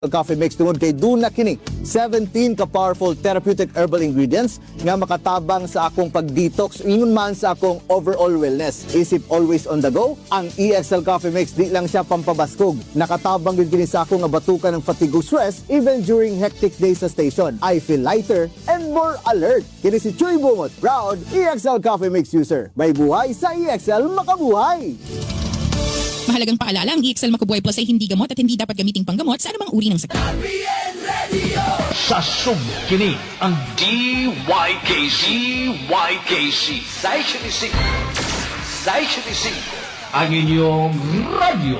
Coffee Mix tungod kay duna kini 17 ka powerful therapeutic herbal ingredients nga makatabang sa akong pag-detox ingon man sa akong overall wellness. Isip always on the go, ang EXL Coffee Mix di lang siya pampabaskog. Nakatabang gid kini sa akong nga batukan ng fatigue o stress even during hectic days sa station. I feel lighter and more alert. Kini si Chuy Bumot, proud EXL Coffee Mix user. May buhay sa EXL, makabuhay! Mahalagang paalala, ang EXL Makubuhay Plus ay hindi gamot at hindi dapat gamiting panggamot sa anumang uri ng sakit. Sa kini ang DYKC Sai ang inyong radyo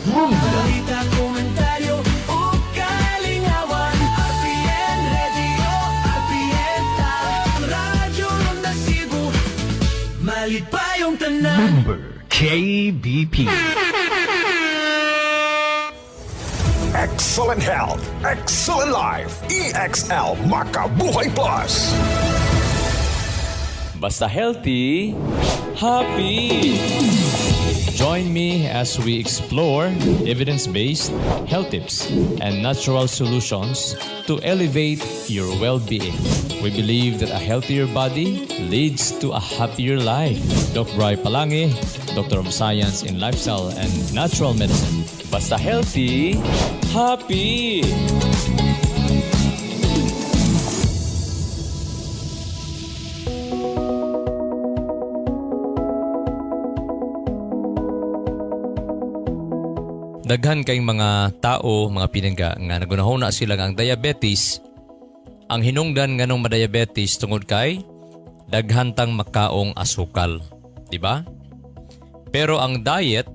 Rumba. Balita, komentaryo o kalingawan. RPN Radio, RPN Tao, Radyo Ronda Cebu. Malit pa yung tanan. Number KBP. Excellent health, excellent life. EXL Makabuhay Plus. Basta healthy, happy! Join me as we explore evidence-based health tips and natural solutions to elevate your well-being. We believe that a healthier body leads to a happier life. Dr. Bri Palangi, Doctor of Science in Lifestyle and Natural Medicine. Basta healthy, happy! Daghan kayong mga tao, mga pinangga nga nagunahon na sila nga ang diabetes. Ang hinungdan nga nung madiabetes tungod kay daghantang makaong asukal, di ba? Pero ang diet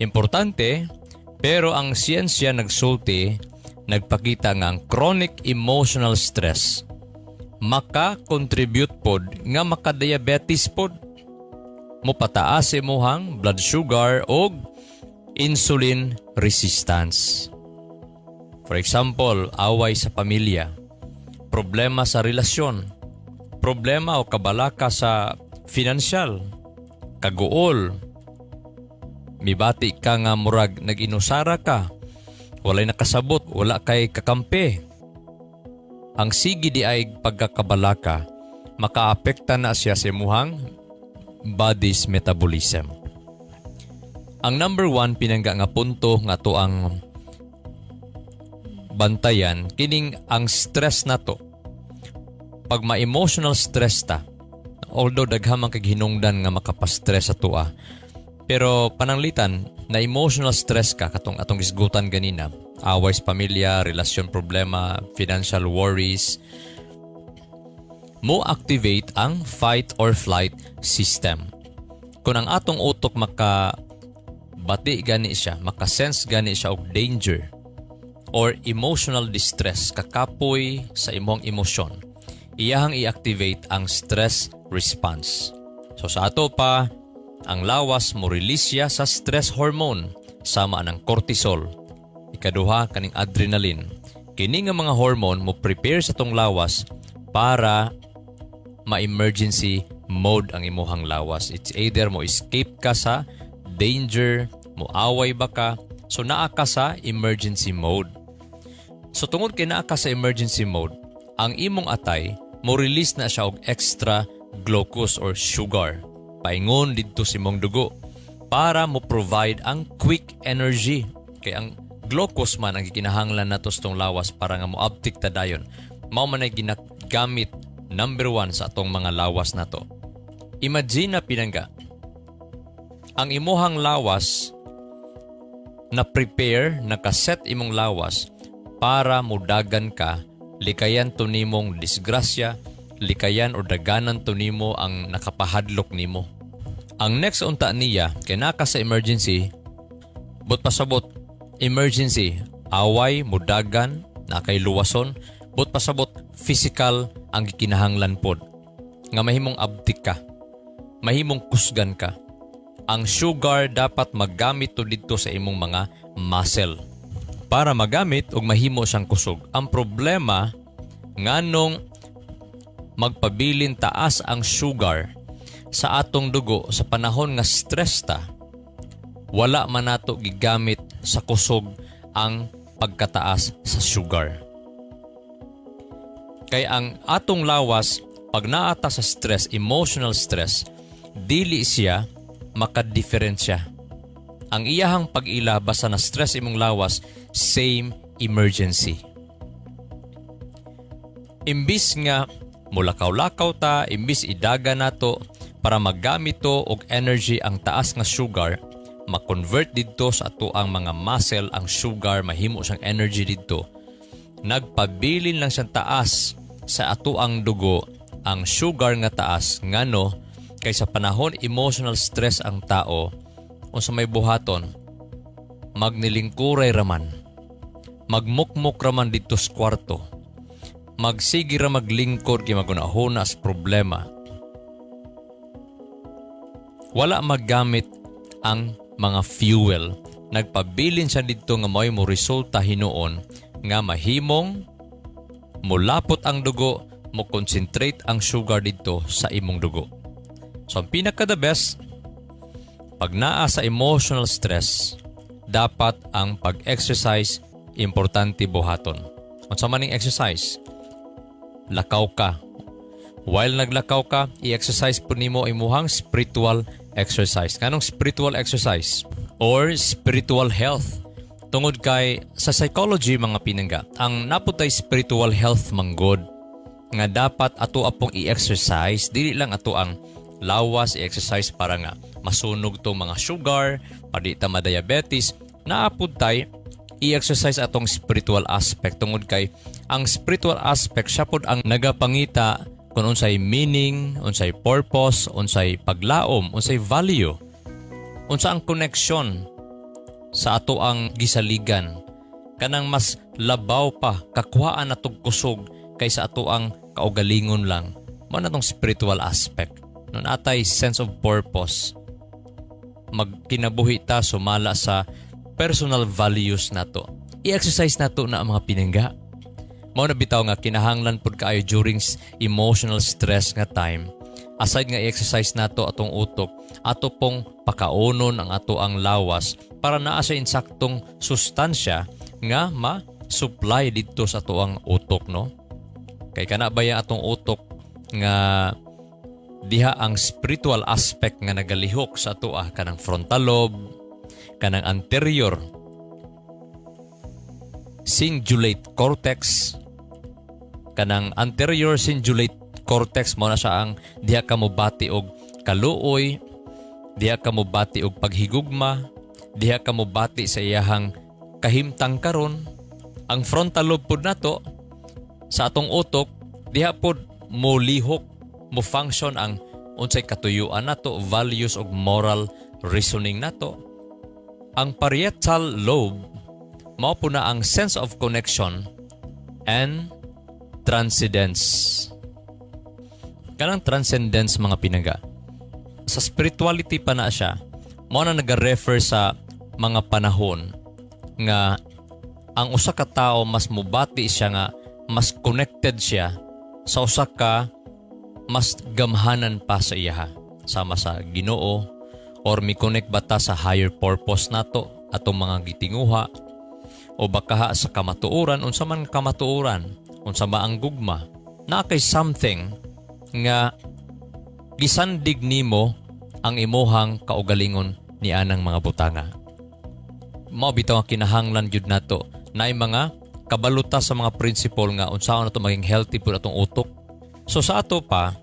importante, pero ang siyensya nagsulti nagpakita nga ang chronic emotional stress maka-contribute pod nga maka-diabetes pod. Mopataas imong blood sugar o insulin resistance. For example, away sa pamilya, problema sa relasyon, problema o kabalaka sa financial, kaguol, mibati ka nga murag nag-inusara ka, walay nakasabot, wala kay kakampi. Ang sige di ay pagkakabalaka, makaapekta na siya sa imuhang body's metabolism. Ang number 1 pinangga nga punto nga to ang bantayan kining ang stress nato. Pag ma-emotional stress ta, although daghamang kag hinungdan nga makapastress sa tua, pero pananglitan na emotional stress ka katong atong isgutan ganina, away sa pamilya, relasyon problema, financial worries, mo activate ang fight or flight system. Kung ang atong utok bati gani siya, makasense gani siya og danger or emotional distress, kakapoy sa imong emosyon, iyahang i-activate ang stress response. So sa ato pa, ang lawas mo release siya sa stress hormone sama ng cortisol. Ikaduha kaning adrenaline. Kini nga mga hormone mo prepare sa tong lawas para ma-emergency mode ang imuhang lawas. It's either mo escape ka sa danger, moaway ba ka, so naa ka sa emergency mode. So tungod kay naa ka sa emergency mode, ang imong atay, mo release na siya og extra glucose or sugar, paingon didto sa imong dugo, para mo provide ang quick energy. Kay ang glucose man ang gikinahanglan nato sa tong lawas para nga moabtik ta dayon. Mao man ay ginagamit number 1 sa atong mga lawas nato. Imagine na pinangga, ang imuhang lawas na prepare, nakaset imong lawas para mudagan ka, likayan to nimong disgrasya, likayan o daganan to nimo ang nakapahadlok nimo. Ang next unta niya, kay naka sa emergency, but pasabot, emergency, away, mudagan, nakay luwason, but pasabot, physical ang gikinahanglan pod. Nga mahimong abdik ka, mahimong kusgan ka. Ang sugar dapat magamit to dito sa imong mga muscle para magamit og mahimo siyang kusog. Ang problema nganong magpabilin taas ang sugar sa atong dugo sa panahon nga stress ta, wala man nato gigamit sa kusog ang pagkataas sa sugar. Kaya ang atong lawas, pag naata sa stress, emotional stress, dili siya makadiferensya. Ang iyahang pag-ila basta na stress imong lawas, same emergency. Imbis nga mulakaw-lakaw ta, imbis idaga nato para maggamit to og energy ang taas nga sugar, ma-convert didto sa ato ang mga muscle ang sugar, mahimo siyang energy didto. Nagpabilin lang siyang taas sa ato ang dugo ang sugar nga taas ngano kay sa panahon emotional stress ang tao unsa may buhaton magnilingkuray raman, magmukmok raman dito sa kwarto, magsige ra maglingkod kay magunahuna sa problema. Wala maggamit ang mga fuel. Nagpabilin siya dito nga may mo resulta hinuon nga mahimong mulapot ang dugo, mo concentrate ang sugar dito sa imong dugo. So ang pinaka the best, pag naa sa emotional stress, dapat ang pag-exercise importante buhaton. Unsa man ning exercise? Lakaw ka. While naglakaw ka, i-exercise po nimo imuhang spiritual exercise. Kanong spiritual exercise? Or spiritual health. Tungod kay sa psychology mga pinangga, ang naputay spiritual health manggod nga dapat ato apong i-exercise, dili lang ato ang lawas i-exercise para nga masunog tong mga sugar, padi ta ma-diabetes, naapod tay i-exercise atong spiritual aspect. Tungod kay ang spiritual aspect siya pod ang nagapangita kung unsay meaning, unsay purpose, unsay paglaom, unsay value, unsa ang connection sa ato ang gisaligan, kanang mas labaw pa kakuhaan natong kusog kaysa ato ang kaugalingon lang. Mao na tong spiritual aspect. Nun atay sense of purpose, magkinabuhi ta sumala sa personal values nato. I-exercise nato na ang mga pinangga. Mao na bitaw nga kinahanglan pud kaayo during emotional stress nga time. Aside nga i-exercise nato atong utok, ato pong pakaunon ang ato ang lawas para naa sa insaktong sustansya nga ma-supply dito sa ato ang utok, no? Kay kana baya atong utok nga diha ang spiritual aspect nga nagalihok sa ato kanang frontal lobe, kanang anterior cingulate cortex, kanang anterior cingulate cortex mo na siya ang diha ka mobati og kaluoy, diha ka mobati og paghigugma, diha ka mobati sa iyahang kahimtang karon. Ang frontal lobe pud nato sa atong utok diha pud mo lihok, mo function ang unsay katuyuan nato, values ug moral reasoning nato. Ang parietal lobe mao po na ang sense of connection and transcendence. Kanang transcendence mga pinaga, sa spirituality pa na siya, mao na nag-refer sa mga panahon nga ang usa ka tao mas mubati siya nga mas connected siya sa usa ka mas gamhanan pa sa iya, sama sa Ginoo, or mi connect bata sa higher purpose nato atong mga gitinguha, o baka sa kamatuoran, unsa man kamatuoran, unsa ba ang gugma, na kay something nga gisandig nimo ang imuhang kaugalingon ni anang mga butanga. Mao bitaw ang kinahanglan jud nato na mga kabaluta sa mga principle nga unsaon nato maging healthy pud atong utok. So sa ato pa,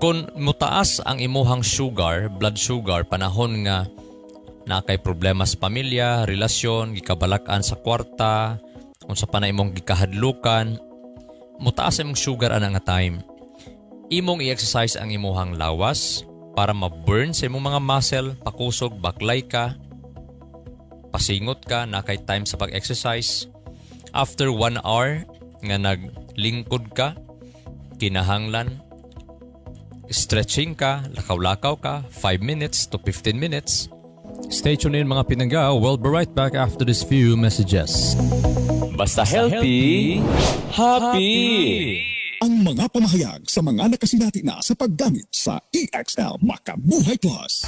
kung mutaas ang imuhang sugar, blood sugar, panahon nga na kay problema sa pamilya, relasyon, gikabalakan sa kwarta, unsa pa na imong gikahadlukan, mutaas imong sugar ana nga time, imong i-exercise ang imuhang lawas para ma-burn sa imong mga muscle, pakusog, baklay ka, pasingot ka, na kay time sa pag-exercise. After 1 hour nga naglingkod ka, kinahanglan stretching ka, lakaw-lakaw ka, 5 minutes to 15 minutes. Stay tuned in mga pinangga. We'll be right back after these few messages. Basta healthy, happy! Ang mga pamahayag sa mga nakasinati na sa paggamit sa EXL Makabuhay Plus.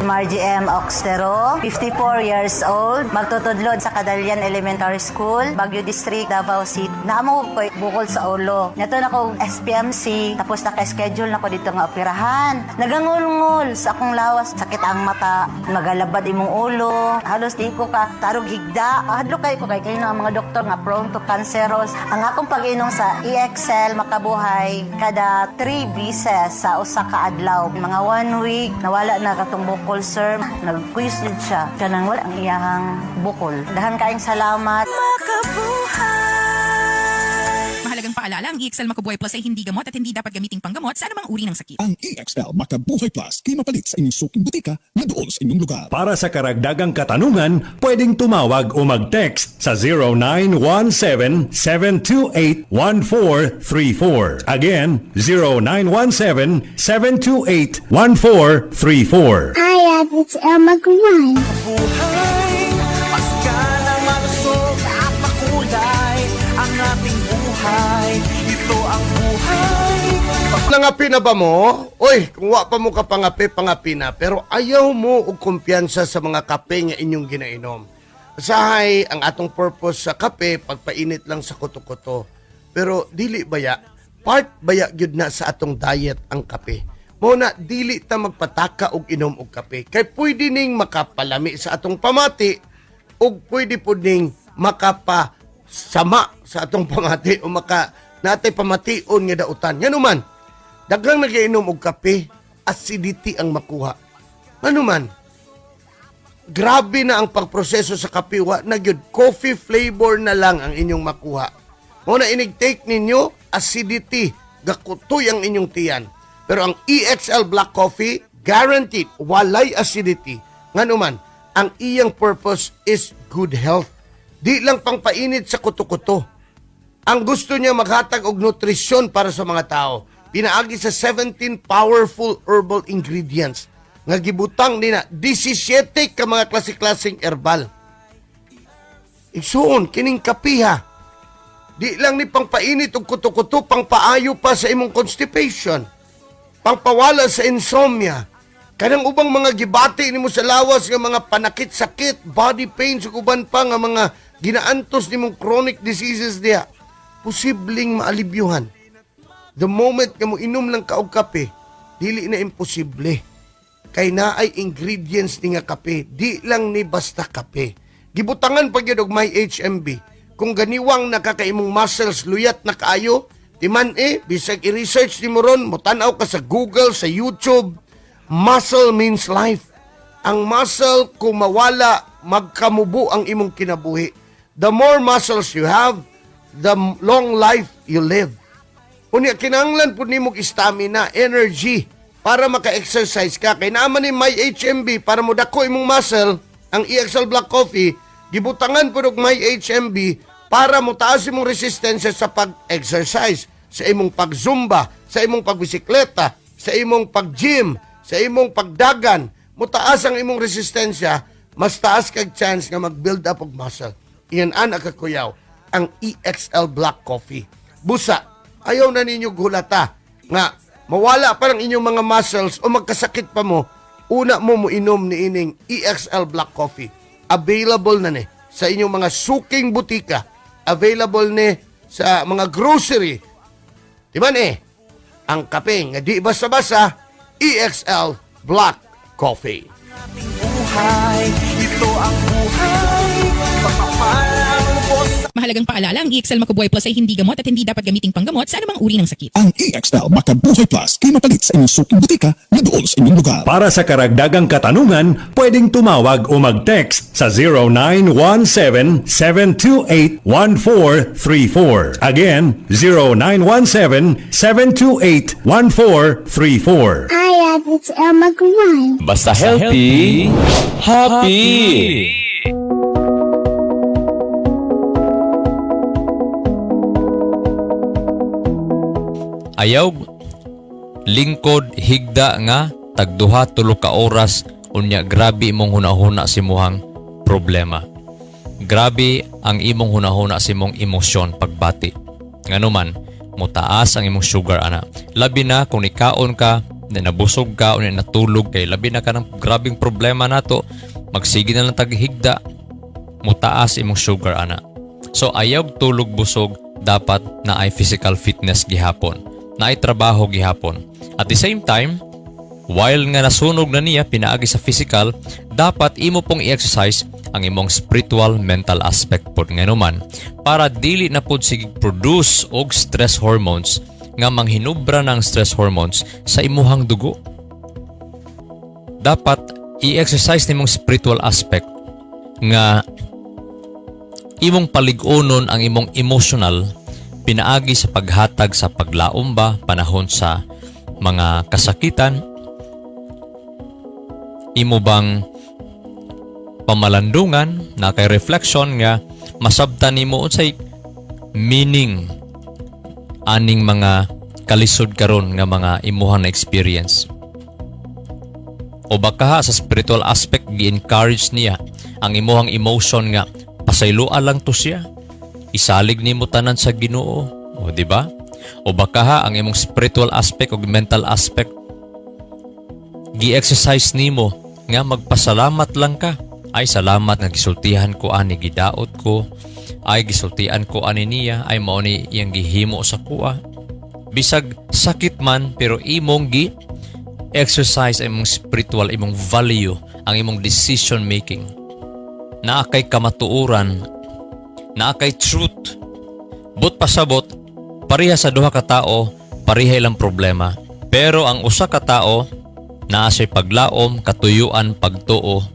Margie M. Oxtero, 54 years old, magtutudlod sa Kadalian Elementary School, Baguio District, Davao City. Naamo ko bukol sa ulo. Nato na ko SPMC, tapos naka-schedule na ko dito nga operahan. Nagangul-ngul sa akong lawas, sakit ang mata, magalabad imong ulo, halos di ko ka tarog higda. Hadlo kayo ko kayo ng mga doktor nga prone to cancerous. Ang akong pag-inom sa EXL Makabuhay kada 3 beses sa usa ka adlaw. Mga 1 week, nawala na katong bukol, sir. Nag-quiz siya. Kanang wala ang iyahang bukol. Dahan kaayong salamat. Mahalagang paalala, ang EXL Makabuhay Plus ay hindi gamot at hindi dapat gamiting panggamot sa anumang uri ng sakit. Ang EXL Makabuhay Plus kay mapalit sa inyong suking butika na doon sa inyong lugar. Para sa karagdagang katanungan, pwedeng tumawag o mag-text sa 0917-728-1434. Again, 0917-728-1434. Hi, it's Elma Guyan. Buhay, paskalang malusog at makulay. Ang ating buhay, ito ang buhay. Nangapi na ba mo? Oy, kung wa pa mo ka pangapi na. Pero ayaw mo og kumpiyansa sa mga kape nga inyong ginainom. Usahay, ang atong purpose sa kape, pagpainit lang sa kuto-kuto. Pero dili baya, part baya gyud na sa atong diet ang kape. Muna, dili ta magpataka og inom og kape. Kay pwede ning makapalami sa atong pamati o pwede po ning makapasama sa atong pamati o natay pamation nga dautan. Yan man, daghang nagiinom og kape, acidity ang makuha. Ano man, grabe na ang pagproseso sa kape, wa na gyud coffee flavor na lang ang inyong makuha. Muna inig-take ninyo, acidity, gakutoy ang inyong tiyan. Pero ang EXL Black Coffee, guaranteed, walay acidity. Nga naman, ang iyang purpose is good health. Di lang pang painit sa kuto-kuto. Ang gusto niya maghatag og nutrisyon para sa mga tao. Pinaagi sa 17 powerful herbal ingredients. Nga gibutang nina 17 ka mga klase-klaseng herbal. Igsuon, kining kapiha. Di lang ni pang painit og kuto-kuto, pang paayo pa sa imong constipation. Pangpawala sa insomnia. Kanang ubang mga gibati nimo sa lawas nga mga panakit-sakit, body pains, ug uban pa nga mga ginaantos nimong chronic diseases diha, posibleng maalibyuhan. The moment nga mo inom lang ka og kape, dili na imposible. Kay naay ingredients ni nga kape, di lang ni basta kape. Gibutangan pa gyud og may HMB. Kung ganiwang nakakaimong muscles luyat na kaayo, timan bisag i-research ni mo ron, mutanaw ka sa Google, sa YouTube, muscle means life. Ang muscle, kung mawala, magkamubo ang imong kinabuhi. The more muscles you have, the long life you live. Unya, kinahanglan po nimog stamina, energy, para maka-exercise ka. Kaya naman ni may HMB, para mo dako imong muscle, ang EXL Black Coffee, gibutangan po ng may HMB, para mo taas imong resistensya sa pag-exercise, sa imong pag-zumba, sa imong pagbisikleta, sa imong pag-gym, sa imong pagdagan, mo taas ang imong resistensya, mas taas kag chance nga mag-build up og muscle. Iyan ana kakuyaw, ang EXL Black Coffee. Busa, ayaw na ninyo gulata nga mawala pa ang inyong mga muscles o magkasakit pa mo, una mo inom ni ining EXL Black Coffee. Available na ni sa inyong mga suking butika. Available ni sa mga grocery. Diba ang kape nga di basa-basa, EXL Black Coffee. Buhay, ito ang buhay. Pagpapalang lubos. Mahalagang paalala, ang EXL Makabuhay Plus ay hindi gamot at hindi dapat gamiting panggamot sa anumang uri ng sakit. Ang EXL Makabuhay Plus kay mapalit sa inyong suking butika na doon sa inyong lugar. Para sa karagdagang katanungan, pwedeng tumawag o mag-text sa 0917-728-1434. Again, 0917-728-1434. Hi, it's Elma Guyan. Basta healthy, happy. Ayaw lingkod higda nga tagduha tulo ka oras unya grabe imong hunahuna si muhang problema. Grabe ang imong hunahuna si mong emosyon pagbati. Nganuman, mutaas ang imong sugar ana. Labi na kung nikaon ka na nabusog ka o na natulog kay labi na ka ng grabing problema nato, magsige na lang taghigda, mutaas imong sugar ana. So ayaw tulog busog, dapat na ay physical fitness gihapon, na ay trabaho gihapon. At the same time, while nga nasunog na niya pinaagi sa physical, dapat imo pong i-exercise ang imong spiritual mental aspect pod nganuman para dili na pod sige produce og stress hormones nga manghinubra ng stress hormones sa imuhang dugo. Dapat i-exercise nimong spiritual aspect nga imong palig-onon ang imong emotional pinaagi sa paghatag sa paglaom ba panahon sa mga kasakitan. Imo bang pamalandungan na kay reflection nga masabtan nimo unsay meaning aning mga kalisod karon nga mga imuhang na experience. O baka sa spiritual aspect gi-encourage niya ang imuhang emotion nga pasayloan lang to siya, isalig nimo tanan sa Ginoo, o di ba? O baka ang imong spiritual aspect o mental aspect gi-exercise nimo nga magpasalamat lang ka. Ay salamat nga gisultihan ko ani gidaot ko, ay gisultian ko ani niya, ay mao ni iyang gihimo sa kuha. Bisag sakit man pero imong gi exercise imong spiritual, imong value, ang imong decision making. Naa kay kamatuoran, naa kay truth. But pasabot, pareha sa duha ka tao, pareha lang problema. Pero ang usa ka tao naa say paglaom, katuyuan, pagtuo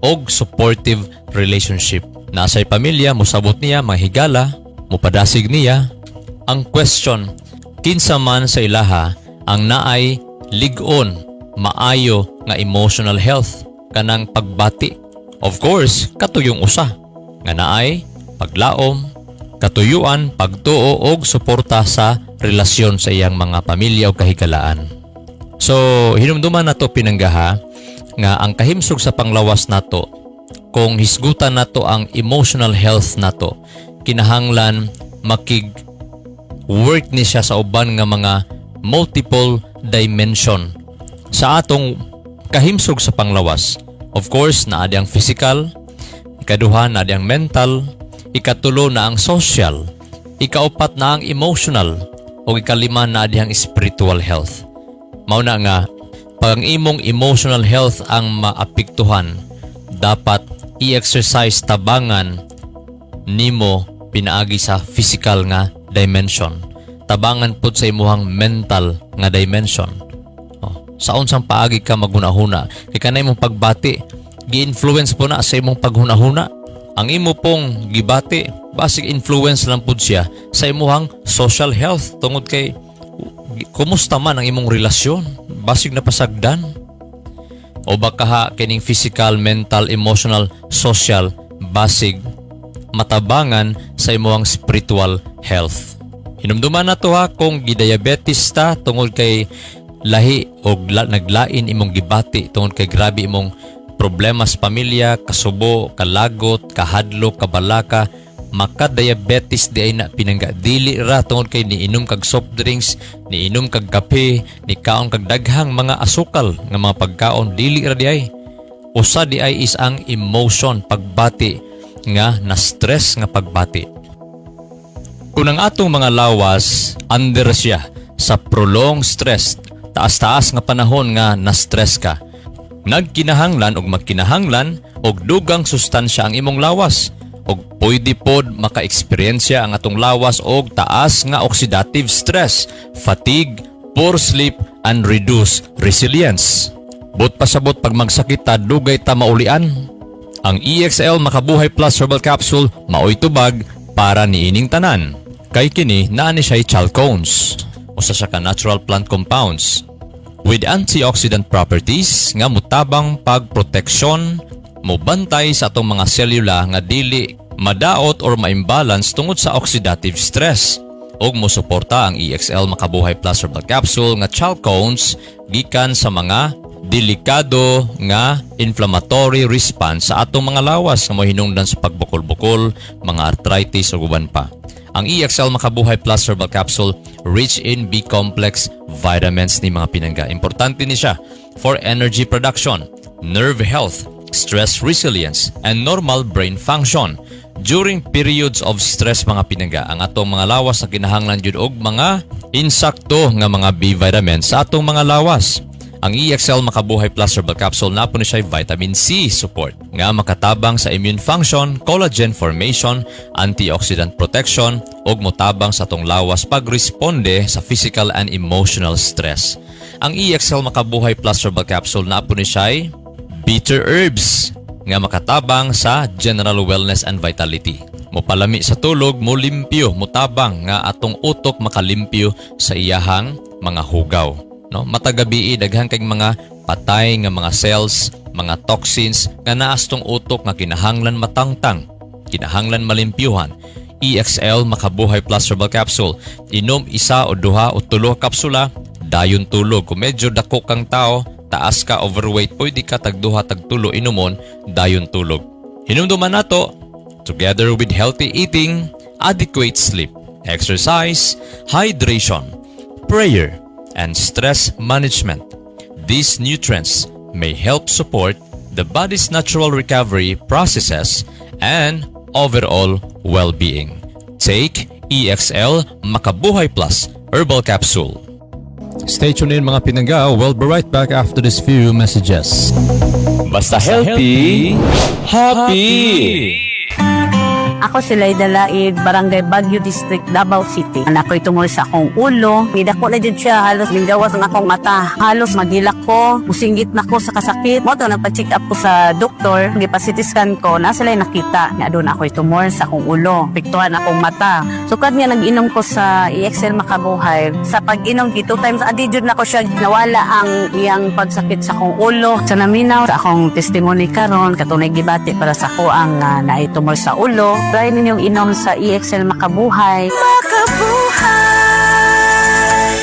og supportive relationship. Nasay pamilya, musabot niya, mahigala, mupadasig niya. Ang question, kinsa man sa ilaha ang naay lig-on, maayo nga emotional health, kanang pagbati. Of course, katuyong usa, nga naay paglaom, katuyuan, pagtuo og suporta sa relasyon sa iyang mga pamilya o kahigalaan. So, hinumduman nato pinanggaha nga ang kahimsog sa panglawas nato, kung hisgutan nato ang emotional health nato, kinahanglan makig-work ni siya sa uban nga mga multiple dimension sa atong kahimsog sa panglawas. Of course, naa di ang physical, ikaduha na di ang mental, ikatulo na ang social, ikaupat na ang emotional, o ikalima na di ang spiritual health. Mao na nga, pag ang imong emotional health ang maapektuhan, dapat i-exercise tabangan nimo pinaagi sa physical nga dimension. Tabangan pud sa imuhang mental nga dimension. Sa unsang paagi ka maghunahuna, kay kanay imong pagbati, gi-influence po na sa imong paghunahuna. Ang imo pong gibati, basic influence lang pud siya sa imuhang social health tungod kay kumusta man ang imong relasyon, basig na pasagdan. O baka ha, kining physical, mental, emotional, social, basig matabangan sa imong spiritual health. Hinumduman na to ha, kung gidiabetes ta tungod kay lahi o naglain imong gibati tungod kay grabe imong problema sa pamilya, kasubo, kalagot, kahadlok, kabalaka, maka-diabetes di ay na pinangga. Dili ra tungod kay niinom kag soft drinks, niinom kag kape, ni kaon kag daghang mga asukal nga mga pagkaon, dili ra di ay. Usa di ay is ang emotion, pagbati nga na-stress nga pagbati. Kung ang atong mga lawas under siya sa prolonged stress, taas-taas nga panahon nga na-stress ka, nagkinahanglan og magkinahanglan og dugang sustansya ang imong lawas, og pwede pod maka-eksperyensya ang atong lawas og taas nga oxidative stress, fatigue, poor sleep, and reduced resilience. But pasabot pag magsakit ta, dugay ta maulian. Ang EXL Makabuhay Plus Herbal Capsule maoy tubag para niining tanan. Kay kini naa ni siya chalcones, usa siya ka natural plant compounds with antioxidant properties nga mutabang pagproteksyon, mobantay sa atong mga selula nga dili madaot or ma-imbalance tungod sa oxidative stress, og mosuporta ang EXL Makabuhay Plus Herbal Capsule nga chalcones gikan sa mga delikado nga inflammatory response sa atong mga lawas nga mohinungdan sa pagbukol-bukol, mga arthritis o guban pa. Ang EXL Makabuhay Plus Herbal Capsule rich in B-complex vitamins ni mga pinangga. Importante ni siya for energy production, nerve health, stress resilience, and normal brain function. During periods of stress mga pinangga, ang atong mga lawas na kinahanglan jud og mga insakto nga mga B vitamins sa atong mga lawas. Ang EXL Makabuhay Plus Herbal Capsule na po ni siya vitamin C support nga makatabang sa immune function, collagen formation, antioxidant protection ug motabang sa atong lawas pagresponde sa physical and emotional stress. Ang EXL Makabuhay Plus Herbal Capsule na po ni siya bitter herbs nga makatabang sa general wellness and vitality. Mopalami sa tulog, mo limpyo, motabang nga atong utok makalimpyo sa iyahang mga hugaw. No, matagabi daghang kay mga patay nga mga cells, mga toxins nga naas tong utok nga kinahanglan matangtang, kinahanglan malimpyuhan. EXL Makabuhay Plus Herbal Capsule. Inom isa o duha o tulo kapsula, dayon tulog. Kung medyo dako kang tao, taas ka, overweight, pwede ka tagduha tagtulo inumon, dayon tulog. Hinumduman nato together with healthy eating, adequate sleep, exercise, hydration, prayer, and stress management. These nutrients may help support the body's natural recovery processes and overall well-being. Take EXL Makabuhay Plus Herbal Capsule. Stay tuned in mga pinangga. We'll be right back after this few messages. Basta healthy, happy! Ako si Layda Laig, Barangay Baguio District, Davao City. Anak ko tumuli sa akong ulo. Nidako na dyan siya, halos ninggawas ang akong mata. Halos magilak ko, musinggit na ko sa kasakit. Mo to, nagpa-check up ko sa doktor. Nagpa-CT scan ko, nasa lang nakita. Nga doon ako tumor sa akong ulo. Piktuhan akong mata. Sukad nga nag-inom ko sa EXL Makabuhay. Sa pag-inom, 2 times a day dyan ako siya. Nawala ang iyang pagsakit sa akong ulo. Sa naminaw, sa akong testimony karon, katunay gibati para sa ako ang naitumor sa ulo. Try ninyong inom sa EXL Makabuhay.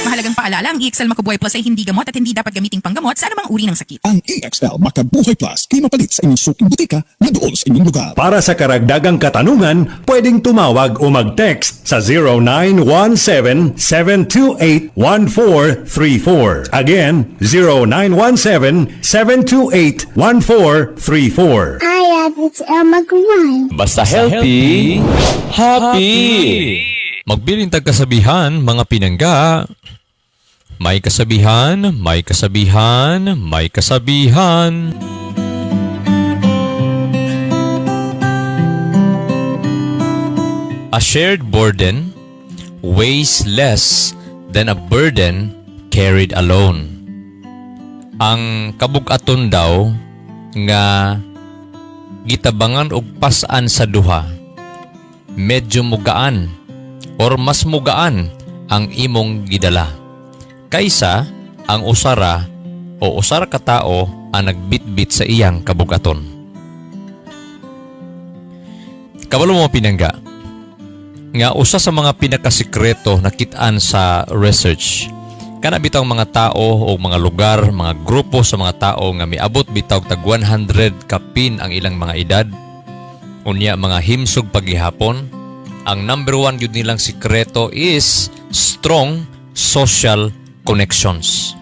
Mahalagang paalala, ang EXL Makabuhay Plus ay hindi gamot at hindi dapat gamiting panggamot sa anumang uri ng sakit. Ang EXL Makabuhay Plus ay mapalit sa inyong suking butika na doon sa inyong lugar. Para sa karagdagang katanungan, pwedeng tumawag o mag-text sa 0917-728-1434. Again, 0917-728-1434. Hi, it's Elma Gawai. Basta healthy, happy! Magbilintag kasabihan, mga pinangga. May kasabihan, may kasabihan, may kasabihan. A shared burden weighs less than a burden carried alone. Ang kabug-aton daw nga gitabangan og pas-an sa duha, medyo mugaan or mas mugaan ang imong gidala kaysa ang usara o usara ka tao ang nagbitbit sa iyang kabugaton. Kabalo mo pinangga nga usa sa mga pinakasikreto na kitaan sa research kana bitaw mga tao o mga lugar, mga grupo sa mga tao nga miabot bitaw tag 100 kapin ang ilang mga edad, unya mga himsog paghihapon, ang number 1 yun nilang sikreto is strong social connections.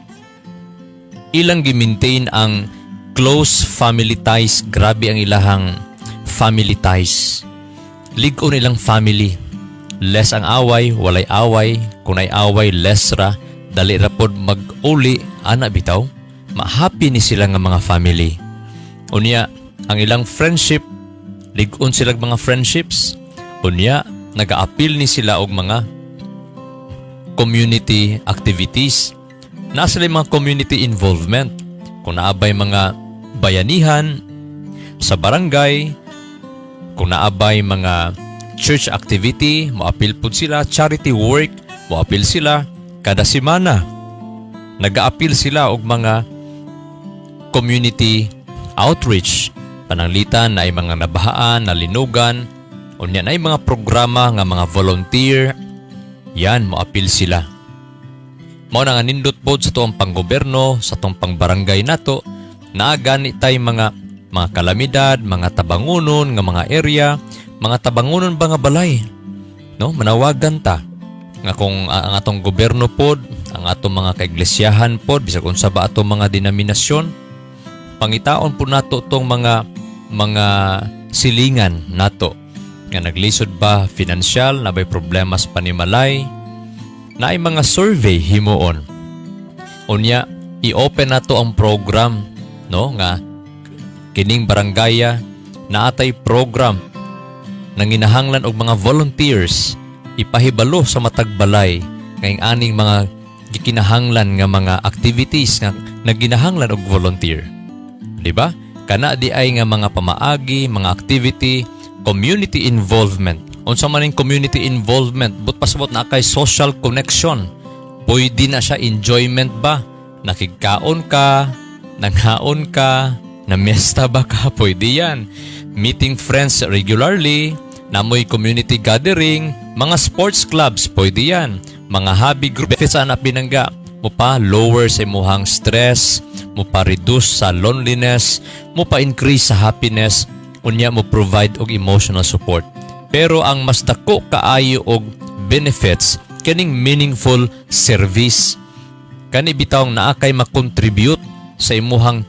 Ilang gi-maintain ang close family ties, grabe ang ilahang family ties. Ligon nilang family. Less ang away, walay away, kunay away, less ra, dali ra pod mag-uli, ana bitaw. Ma-happy ni sila nga mga family. Unya, ang ilang friendship, ligon sila mga friendships. Unya, nag-a-appeal ni sila og mga community activities. Nasa mga community involvement. Kung naabay mga bayanihan sa barangay, kung naabay mga church activity, mo-appeal po sila, charity work, mo-appeal sila, kada semana. Nag-a-appeal sila og mga community outreach. Pananglitan na ay mga nabahaan, nalinugan, unya na ay mga programa nga mga volunteer, yan, mo-appeal sila. Mao na nga nindot pod sa tuong panggoberno, sa tuong pangbarangay nato, na gani tay mga kalamidad, mga tabangunon nga mga area, mga tabangunon ba nga balay. no? Manawagan ta nga kung ang atong gobyerno pod, ang atong mga kaiglesiyahan pod, bisag unsa ba atong mga denominasyon, pangitaon po nato tong mga silingan nato nga naglisod ba financial, na bay problema sa panimalay, na ay mga survey himuon. Unya, i-open nato ang program, no, nga kining barangaya na atay program nang ginahanglan og mga volunteers ipahibalo sa matag balay ngayong aning mga gikinahanglan nga mga activities nga nagginahanglan og volunteer. Di ba? Kana di ay nga mga pamaagi, mga activity, community involvement. Unsa man ning community involvement, but pasabot na kay social connection. Pwede na siya enjoyment ba? Nakigkaon ka, nanghaon ka, namesta ba ka? Pwede yan. Meeting friends regularly, namoy community gathering, mga sports clubs, pwede yan. Mga hobby group, benefits anak binangga. Mo pa lower sa imuhang stress, mo pa reduce sa loneliness, mo pa increase sa happiness, unya mo provide og emotional support. Pero ang mas dako kaayo og benefits kaning meaningful service. Kani bitawng naa kay makontribute sa imuhang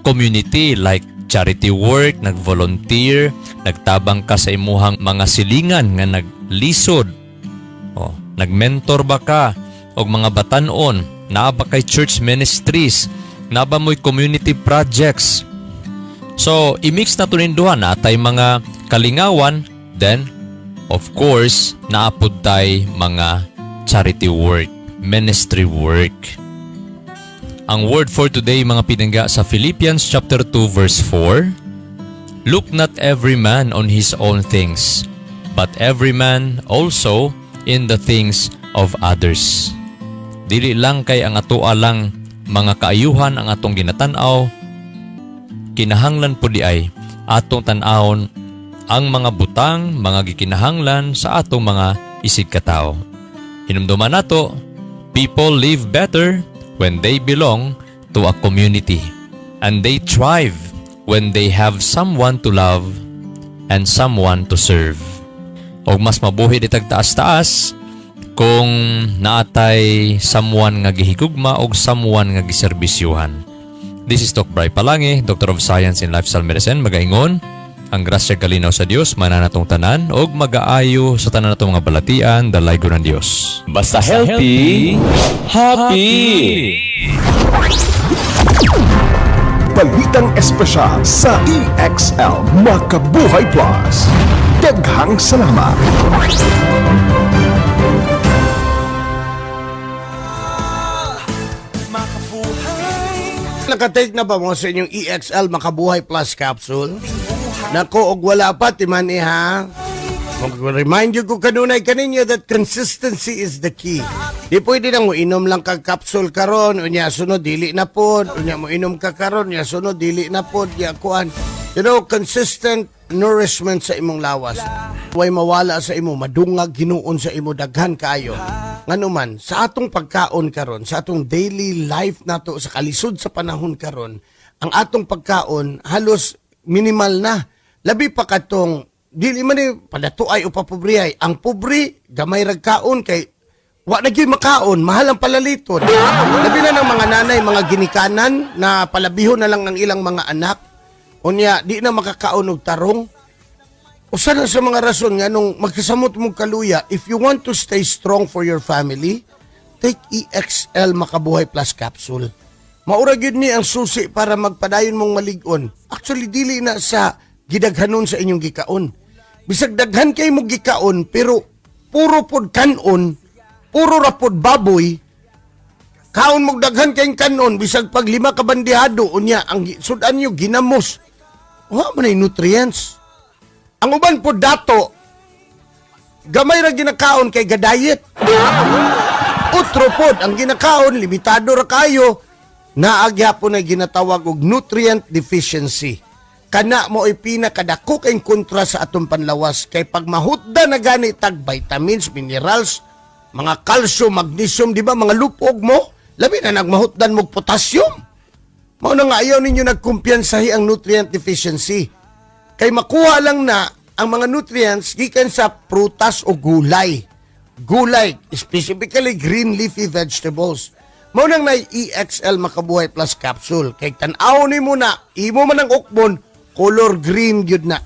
community like charity work, nag-volunteer, nagtabang ka sa imuhang mga silingan nga naglisod. O, nag-mentor ba ka og mga batanon, naa ba kay church ministries, naa ba mo'y community projects. So, i-mix na ito ninduhan na tay mga kalingawan, then, of course, naapod tay mga charity work, ministry work. Ang word for today mga pinangga sa Philippians chapter 2 verse 4, look not every man on his own things, but every man also in the things of others. Dili lang kay ang atoa lang mga kaayuhan ang atong ginatanaw, kinahanglan po di ay atong tanawon ang mga butang, mga gikinahanglan sa atong mga isig katao. Hinumduman nato, people live better when they belong to a community, and they thrive when they have someone to love and someone to serve. O mas mabuhi itag taas-taas kung naatay someone nga gihigugma o someone nga giserbisyuhan. This is Doc Bray Palangi, Doctor of Science in Lifestyle Medicine. Magaingon, ang grasya kalinaw sa Dios mananatong tanan og magaayo sa tanan natong mga balatian dalay ng Dios. Basta healthy, happy! Balitang espesyal sa EXL Makabuhay Plus. Daghang salamat. Nakatake na ba mo sa inyong EXL Makabuhay Plus capsule? Nako, og wala pa, timani ha. Mag-remind you ko kanunay kaninyo that consistency is the key. Di pwede na mo inom lang kag capsule karon, unya sunod dili na pod, unya mo inom ka karon, unya sunod dili na pod, ya kuan. You know, consistent nourishment sa imong lawas. Way mawala sa imo, madungag hinuon sa imo, daghan kaayo. Nganuman, sa atong pagkaon karon, sa atong daily life nato sa kalisod sa panahon karon, ang atong pagkaon halos minimal na. Labi pa katong dili man ni padatuay o papobriyay. Ang pobre gamay ragkaon kay wa na gyud makaon, mahal ang palaliton. Labi na ng mga nanay, mga ginikanan na palabihon na lang ang ilang mga anak. Unya di na makakaon og tarong. Usa na sa mga rason nga nung magkasamot mong kaluya, if you want to stay strong for your family, take EXL Makabuhay Plus capsule. Maura gyud ni ang susi para magpadayon mong malig-on. Actually dili na sa gidaghanon sa inyong gikaon. Bisag daghan kay mo gikaon pero puro pod kanon, puro ra pod baboy. Kaon mo daghan kay kanon bisag pag 5 ka bandihado unya ang sudan niyo ginamos. Wa man ay nutrients. Ang uban pod dato gamay ra ginakaon kay gadayet. Utro pod ang ginakaon limitado ra kayo. Naagyapon na ginatawag og nutrient deficiency. Kana mo ay pinakadako kayong kontra sa atong panlawas kay pag mahutda na gani tag vitamins, minerals, mga calcium, magnesium, di ba mga lupog mo, labi na nagmahutdan mo potassium. Mao na nga ayaw ninyo nagkumpiyansahi ang nutrient deficiency. Kay makuha lang na ang mga nutrients gikan sa prutas o gulay. Gulay, specifically green leafy vegetables. Mao nang na EXL Makabuhay Plus capsule. Kay tan-aw ni mo na, imo man ang ukbon, color green gyud na.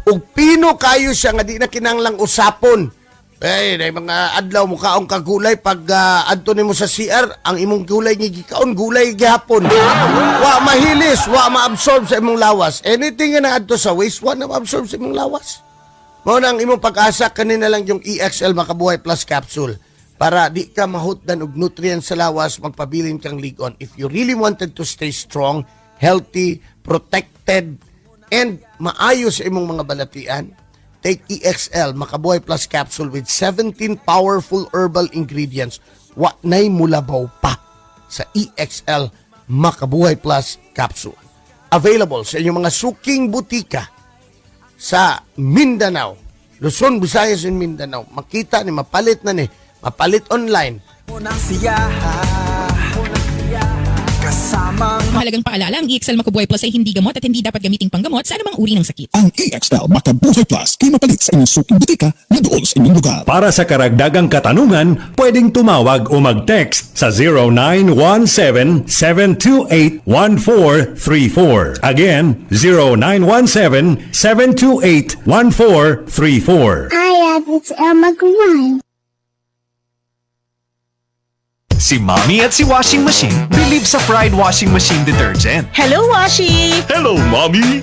Ug pino kayo siya nga di na kinanglang usapon. Ay, mga adlaw mo kaong kagulay pag adto nimo sa CR, ang imong gulay nga gikaon, gulay gihapon. Wa mahilis, wa ma-absorb sa imong lawas. Anything nga adto sa waste, wa na ma-absorb sa imong lawas. Mao nang imong pag-asa kanina lang yung EXL Makabuhay Plus capsule para di ka mahutdan og nutrients sa lawas, magpabilin kang ligon. If you really wanted to stay strong, healthy, protected, and maayo sa imong mga balatian, take EXL Makabuhay Plus capsule with 17 powerful herbal ingredients. Wa nay mulabaw pa sa EXL Makabuhay Plus capsule. Available sa inyong mga suking butika sa Mindanao, Luzon, Visayas, and Mindanao. Makita ni mapalit na ni, mapalit online. Unang siyaha, kasamang Mahalagang paalala, ang EXL Makabuhay Plus ay hindi gamot at hindi dapat gamiting panggamot sa anumang uri ng sakit. Ang EXL Makabuhay Plus ay mapalit sa inyong suking butika na doon sa inyong lugar. Para sa karagdagang katanungan, pwedeng tumawag o mag-text sa 0917-728-1434. Again, 0917-728-1434. Hi, it's Elma Gawai. Si Mommy at si Washing Machine believe sa Pride Washing Machine Detergent. Hello, Washi! Hello, Mommy!